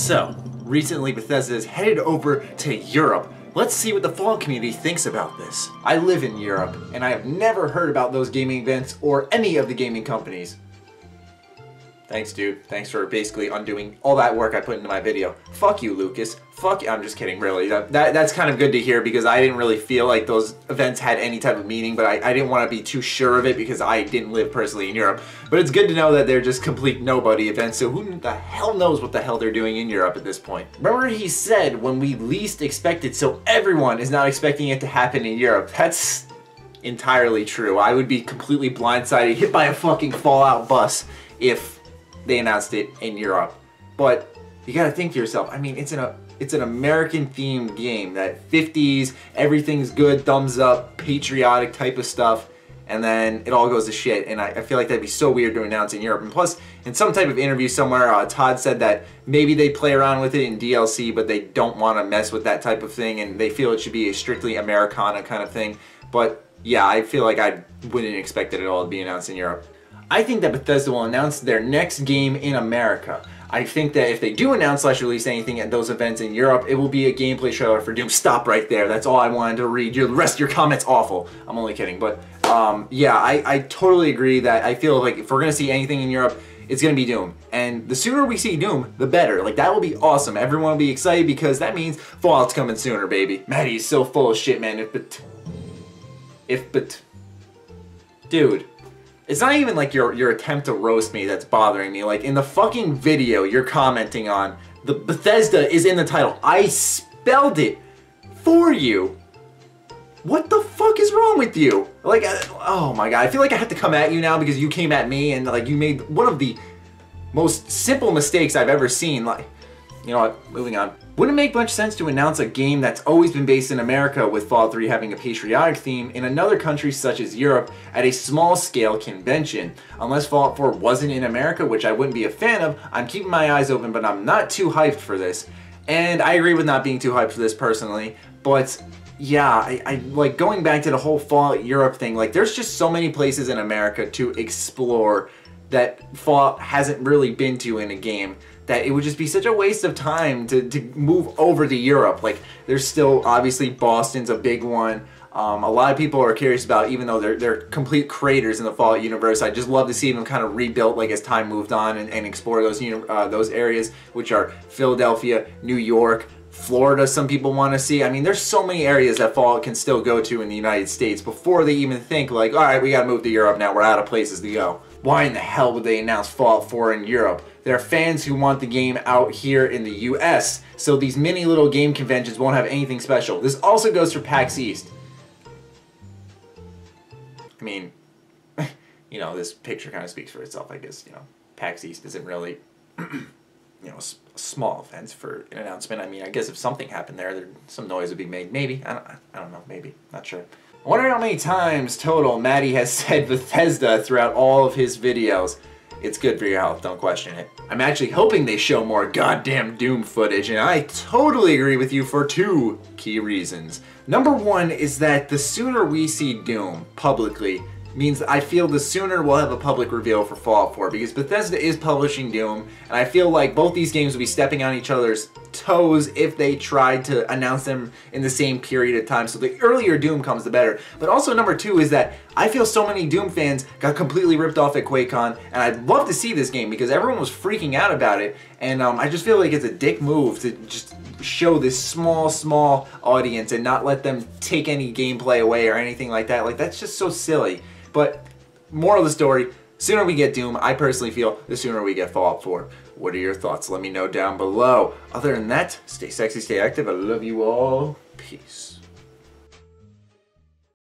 So, recently Bethesda has headed over to Europe. Let's see what the Fallout community thinks about this. I live in Europe, and I have never heard about those gaming events or any of the gaming companies. Thanks, dude. Thanks for basically undoing all that work I put into my video. Fuck you, Lucas. Fuck you. I'm just kidding, really. That's kind of good to hear because I didn't really feel like those events had any type of meaning, but I didn't want to be too sure of it because I didn't live personally in Europe. But it's good to know that they're just complete nobody events, so who the hell knows what the hell they're doing in Europe at this point. Remember he said when we least expected, so everyone is now expecting it to happen in Europe. That's entirely true. I would be completely blindsided, hit by a fucking Fallout bus if they announced it in Europe. But you gotta think to yourself, I mean, it's an American themed game, that 50s, everything's good, thumbs up, patriotic type of stuff, and then it all goes to shit, and I feel like that'd be so weird to announce in Europe. And plus, in some type of interview somewhere, Todd said that maybe they play around with it in DLC, but they don't want to mess with that type of thing, and they feel it should be a strictly Americana kind of thing. But yeah, I feel like I wouldn't expect it at all to be announced in Europe. I think that Bethesda will announce their next game in America. I think that if they do announce / release anything at those events in Europe, it will be a gameplay trailer for Doom. Stop right there. That's all I wanted to read. The rest of your comments awful. I'm only kidding. But yeah, I totally agree that I feel like if we're going to see anything in Europe, it's going to be Doom. And the sooner we see Doom, the better. Like, that will be awesome. Everyone will be excited because that means Fallout's coming sooner, baby. Matty's so full of shit, man. Dude. It's not even like your attempt to roast me that's bothering me. Like, in the fucking video you're commenting on, the Bethesda is in the title. I spelled it for you. What the fuck is wrong with you? Like, oh my god, I feel like I have to come at you now because you came at me and like you made one of the most simple mistakes I've ever seen. Like, you know what, moving on. Wouldn't it make much sense to announce a game that's always been based in America with Fallout 3 having a patriotic theme in another country such as Europe at a small scale convention? Unless Fallout 4 wasn't in America, which I wouldn't be a fan of, I'm keeping my eyes open, but I'm not too hyped for this. And I agree with not being too hyped for this personally, but yeah, I like going back to the whole Fallout Europe thing, like there's just so many places in America to explore that Fallout hasn't really been to in a game, that it would just be such a waste of time to move over to Europe. Like, there's still, obviously, Boston's a big one. A lot of people are curious about, even though they're complete craters in the Fallout universe, I just love to see them kind of rebuilt, like, as time moved on and explore those areas, which are Philadelphia, New York, Florida, some people want to see. I mean, there's so many areas that Fallout can still go to in the United States before they even think, like, alright, we gotta move to Europe now, we're out of places to go. Why in the hell would they announce Fallout 4 in Europe? There are fans who want the game out here in the US, so these mini little game conventions won't have anything special. This also goes for PAX East. I mean, you know, this picture kind of speaks for itself, I guess. You know, PAX East isn't really, you know, a small event for an announcement. I mean, I guess if something happened there, some noise would be made. Maybe. I don't know. Maybe. Not sure. I wonder how many times total Matty has said Bethesda throughout all of his videos. It's good for your health, don't question it. I'm actually hoping they show more goddamn Doom footage, and I totally agree with you for 2 key reasons. Number 1 is that the sooner we see Doom publicly means I feel the sooner we'll have a public reveal for Fallout 4, because Bethesda is publishing Doom, and I feel like both these games will be stepping on each other's toes if they tried to announce them in the same period of time. So the earlier Doom comes, the better. But also number 2 is that I feel so many Doom fans got completely ripped off at QuakeCon, and I'd love to see this game because everyone was freaking out about it, and I just feel like it's a dick move to just show this small audience and not let them take any gameplay away or anything like that. Like, that's just so silly. But moral of the story, sooner we get Doom, I personally feel the sooner we get Fallout 4. What are your thoughts? Let me know down below. Other than that, stay sexy, stay active. I love you all. Peace.